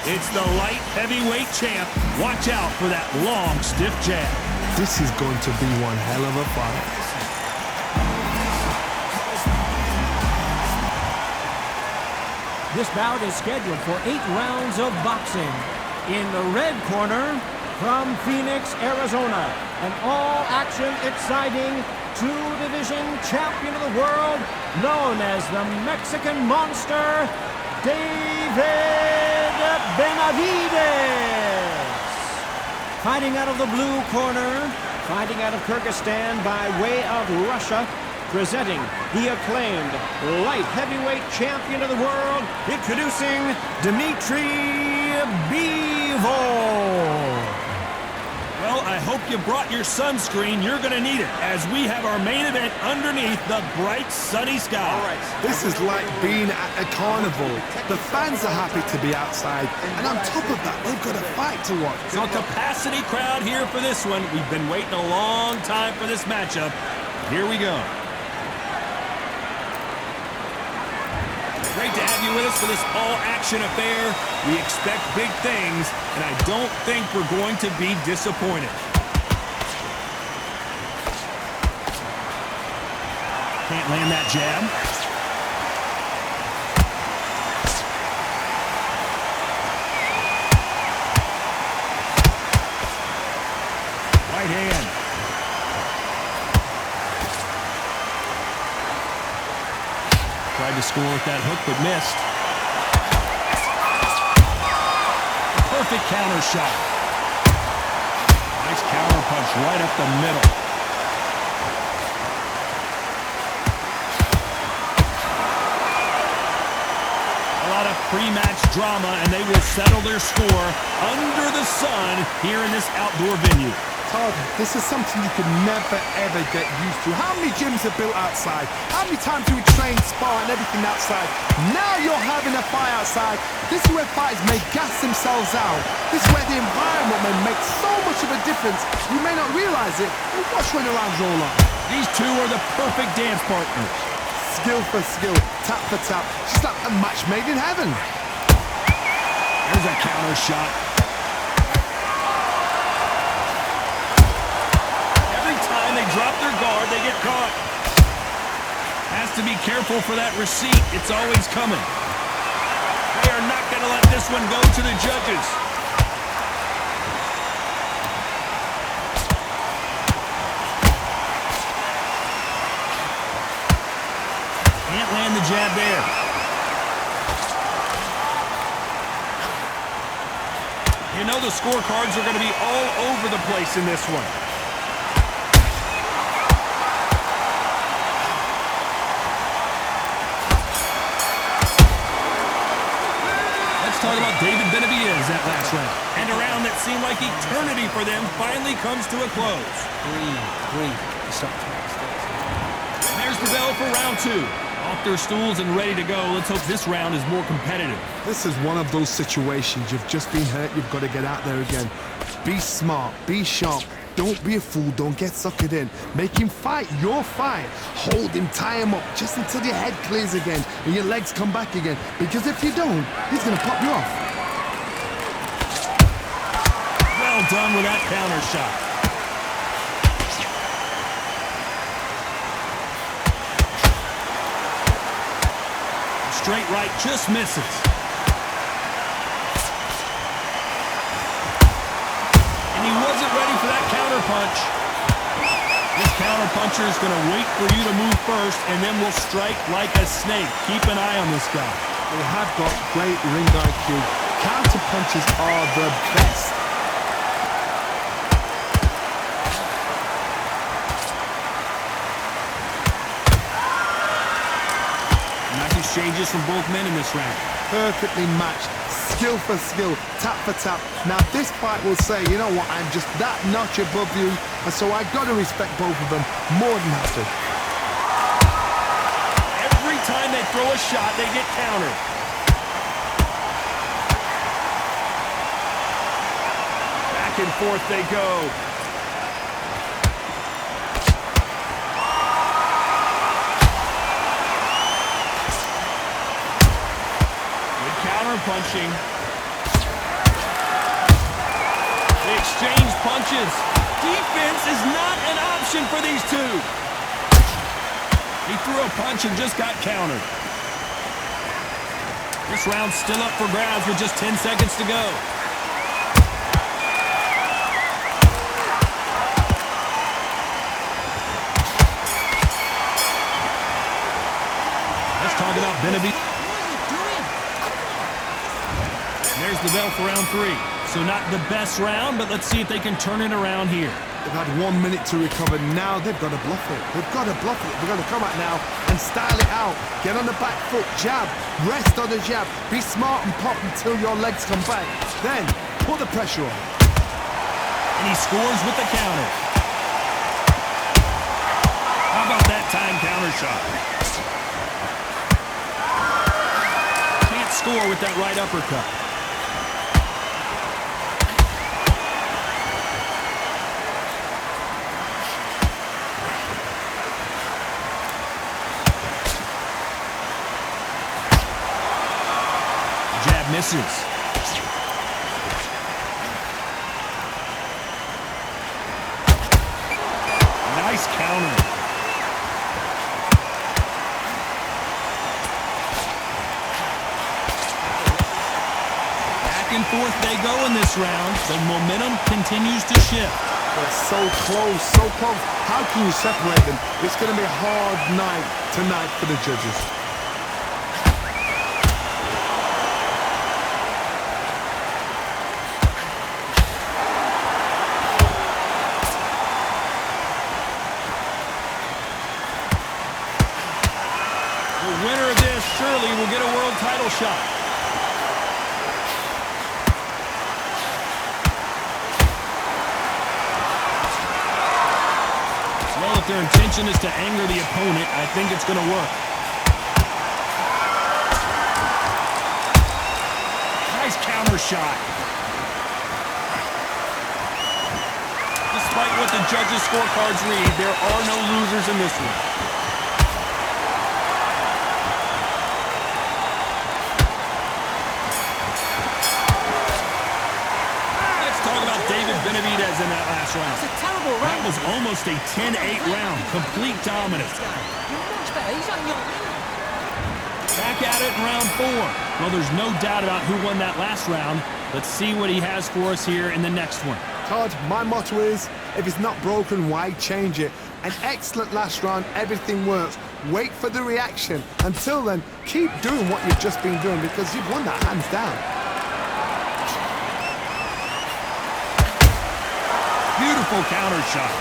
It's the light heavyweight champ. Watch out for that long, stiff jab. This is going to be one hell of a fight. This bout is scheduled for 8 rounds of boxing. In the red corner, from Phoenix, Arizona, an all-action, exciting two-division champion of the world, known as the Mexican Monster, David Benavidez. Fighting out of the blue corner, fighting out of Kyrgyzstan by way of Russia, presenting the acclaimed light heavyweight champion of the world, introducing Dmitry Bivol. Well, I hope you brought your sunscreen. You're going to need it as we have our main event underneath the bright, sunny sky. This is like being at a carnival. The fans are happy to be outside, and on top of that, they've got a fight to watch. So a capacity crowd here for this one. We've been waiting a long time for this matchup. Here we go. Great to have you with us for this all-action affair. We expect big things, and I don't think we're going to be disappointed. Can't land that jab. Right hand. Tried to score with that hook, but missed. Perfect counter shot. Nice counter punch right up the middle. A lot of pre-match drama, and they will settle their score under the sun here in this outdoor venue. Todd, this is something you could never, ever get used to. How many gyms are built outside? How many times do we train, spar, and everything outside? Now you're having a fight outside. This is where fighters may gas themselves out. This is where the environment may make so much of a difference. You may not realize it, but watch when the rounds roll on. These two are the perfect dance partners. Skill for skill, tap for tap, just like a match made in heaven. There's a counter shot. They drop their guard, they get caught. Has to be careful for that receipt. It's always coming. They are not going to let this one go to the judges. Can't land the jab there. You know the scorecards are going to be all over the place in this one. Talk about David Benavidez that last round. And a round that seemed like eternity for them finally comes to a close. Breathe. Stop. There's the bell for round 2. Off their stools and ready to go. Let's hope this round is more competitive. This is one of those situations. You've just been hurt. You've got to get out there again. Be smart. Be sharp. Don't be a fool. Don't get suckered in. Make him fight your fight. Hold him, tie him up just until your head clears again and your legs come back again. Because if you don't, he's going to pop you off. Well done with that counter shot. Straight right just misses. And he wasn't ready for that counter punch. This counter puncher is going to wait for you to move first, and then will strike like a snake. Keep an eye on this guy. They have got great ring IQ. Counter punches are the best. Nice exchanges from both men in this round. Perfectly matched. Skill for skill, tap for tap. Now this fight will say, you know what, I'm just that notch above you, and so I got to respect both of them more than have to. Every time they throw a shot, they get countered. Back and forth they go. Good counter punching. exchanged punches. Defense is not an option for these two. He threw a punch and just got countered. This round's still up for grabs with just 10 seconds to go. Let's talk about Benavidez. There's the bell for round 3. So not the best round, but let's see if they can turn it around here. They've had 1 minute to recover. Now they've got to bluff it. They've got to bluff it. They've got to come out now and style it out. Get on the back foot, jab, rest on the jab. Be smart and pop until your legs come back. Then put the pressure on. And he scores with the counter. How about that time counter shot? Can't score with that right uppercut. Misses. Nice counter. Back and forth they go in this round. The momentum continues to shift. They're so close, so close. How can you separate them? It's going to be a hard night tonight for the judges. The winner of this surely will get a world title shot. Well, if their intention is to anger the opponent, I think it's going to work. Nice counter shot. Despite what the judges' scorecards read, there are no losers in this one. Benavidez in that last round. It's a terrible round. That was almost a 10-8 round. Complete dominance. You're much better. He's on your line. Back at it in round 4. Well, there's no doubt about who won that last round. Let's see what he has for us here in the next one. Todd, my motto is, if it's not broken, why change it? An excellent last round. Everything works. Wait for the reaction. Until then, keep doing what you've just been doing because you've won that hands down. Beautiful counter shot.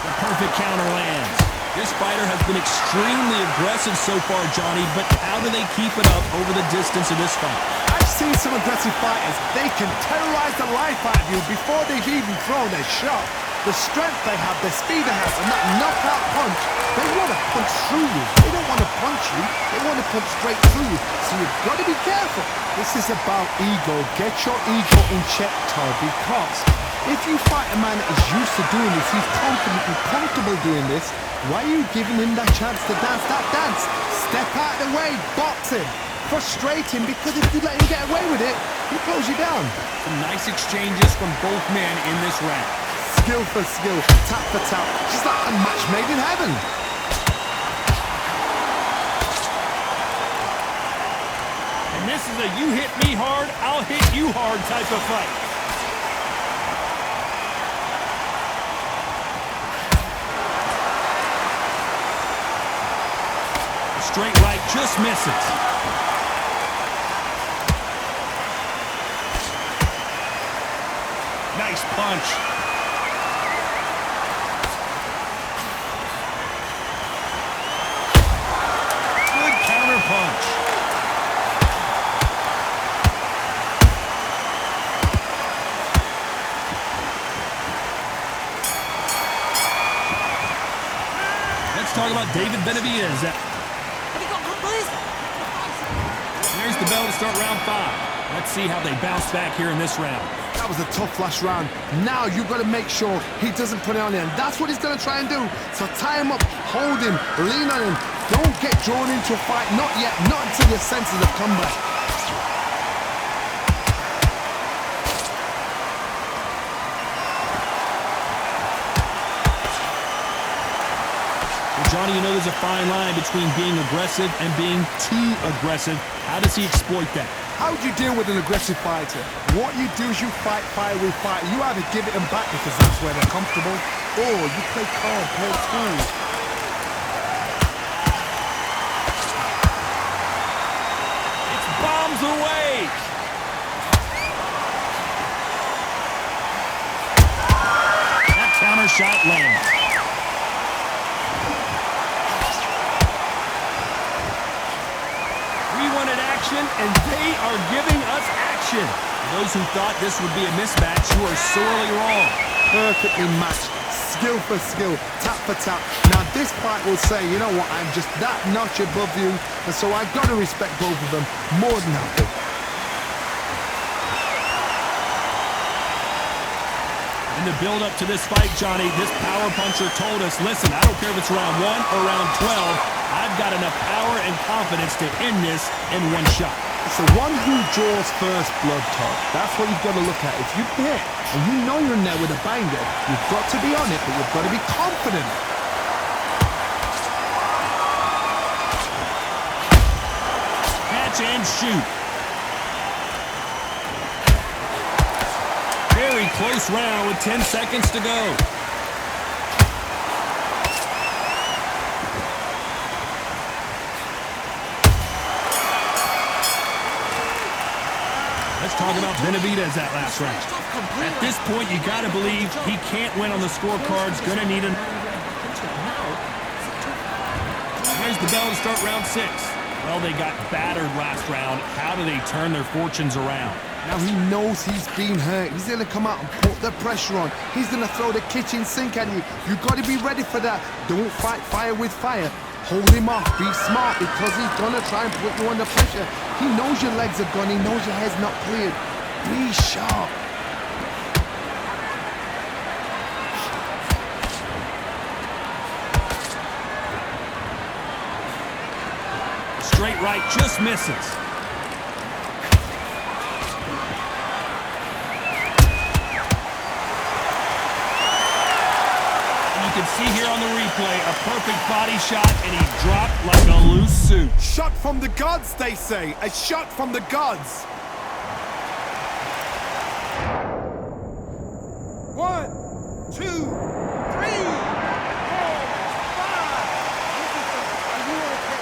The perfect counter lands. This fighter has been extremely aggressive so far, Johnny, but how do they keep it up over the distance of this fight? I've seen some aggressive fighters. They can terrorize the life out of you before they've even thrown their shot. The strength they have, the speed they have, and that knockout punch, they want to punch through you. They don't want to punch you, they want to punch straight through you. So you've got to be careful. This is about ego. Get your ego in check, Todd, because if you fight a man that is used to doing this, he's confident and comfortable doing this, why are you giving him that chance to dance that dance? Step out of the way, box him, frustrate him, because if you let him get away with it, he'll close you down. Some nice exchanges from both men in this round. Skill for skill, tap for tap, just like a match made in heaven. And this is a you hit me hard, I'll hit you hard type of fight. Straight right just misses. Nice punch. Punch. Let's talk about David Benavidez. Have you got good boys? There's the bell to start round 5. Let's see how they bounce back here in this round. That was a tough last round. Now you've got to make sure he doesn't put it on him. That's what he's going to try and do. So tie him up, hold him, lean on him. Don't get drawn into a fight. Not yet. Not until your senses have come back. Well, Johnny, you know there's a fine line between being aggressive and being too aggressive. How does he exploit that? How would you deal with an aggressive fighter? What you do is you fight fire with fire. You either give it them back because that's where they're comfortable, or you play calm, play it cool. It's bombs away. That counter shot lands. We wanted action, and they are giving us action. Those who thought this would be a mismatch, you are sorely wrong. Perfectly matched, skill for skill, tap for tap. Now this fight will say, you know what, I'm just that notch above you, and so I've got to respect both of them more than happy. In the build-up to this fight, Johnny, this power puncher told us, listen, I don't care if it's round 1 or round 12, I've got enough power and confidence to end this in one shot. It's the one who draws first blood, Todd. That's what you've got to look at. If you hit and you know you're in there with a banger, you've got to be on it, but you've got to be confident. Catch and shoot. Very close round with 10 seconds to go. Let's talk about Benavidez that last round. At this point, you got to believe he can't win on the scorecards. Going to need an... Here's the bell to start round 6. Well, they got battered last round. How do they turn their fortunes around? Now he knows he's been hurt. He's going to come out and put the pressure on. He's going to throw the kitchen sink at you. You've got to be ready for that. Don't fight fire with fire. Hold him off. Be smart because he's going to try and put you under pressure. He knows your legs are gone. He knows your head's not cleared. Be sharp. Straight right just misses. You can see here on the replay a perfect body shot, and he dropped like a loose suit. Shot from the gods, they say. A shot from the gods. 1, 2, 3, 4, 5. Are you okay?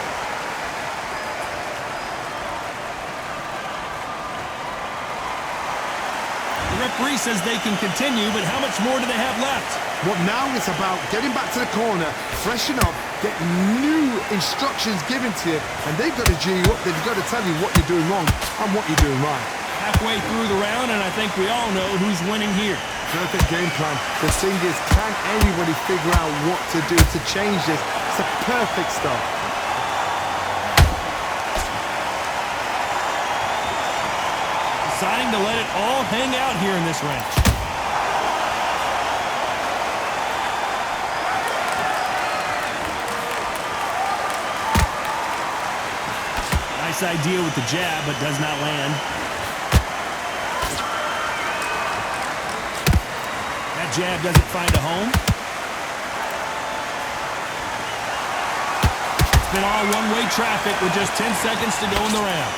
The referee says they can continue, but how much more do they have left? What now is about getting back to the corner, freshen up, get new instructions given to you, and they've got to G you up. They've got to tell you what you're doing wrong and what you're doing right. Halfway through the round, and I think we all know who's winning here. Perfect game plan. The thing is, can anybody figure out what to do to change this? It's a perfect start. Deciding to let it all hang out here in this ranch. Nice idea with the jab, but does not land. That jab doesn't find a home. It's been all one-way traffic with just 10 seconds to go in the round.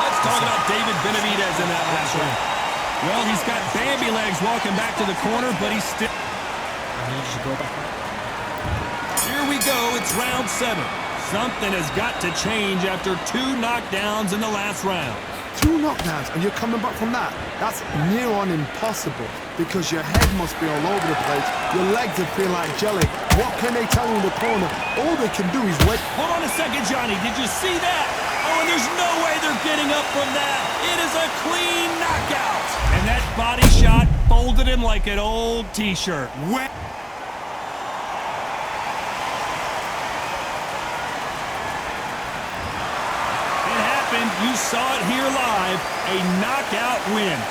Let's talk about David Benavidez in that last round. Well, he's got Bambi legs walking back to the corner, but he's still... Here we go. It's round 7. Something has got to change after 2 knockdowns in the last round. 2 knockdowns, and you're coming back from that. That's near on impossible because your head must be all over the place. Your legs will feel like jelly. What can they tell you in the corner? All they can do is wait. Hold on a second, Johnny. Did you see that? Oh, and there's no way they're getting up from that. It is a clean knockout. And that body shot folded him like an old T-shirt. You saw it here live, a knockout win.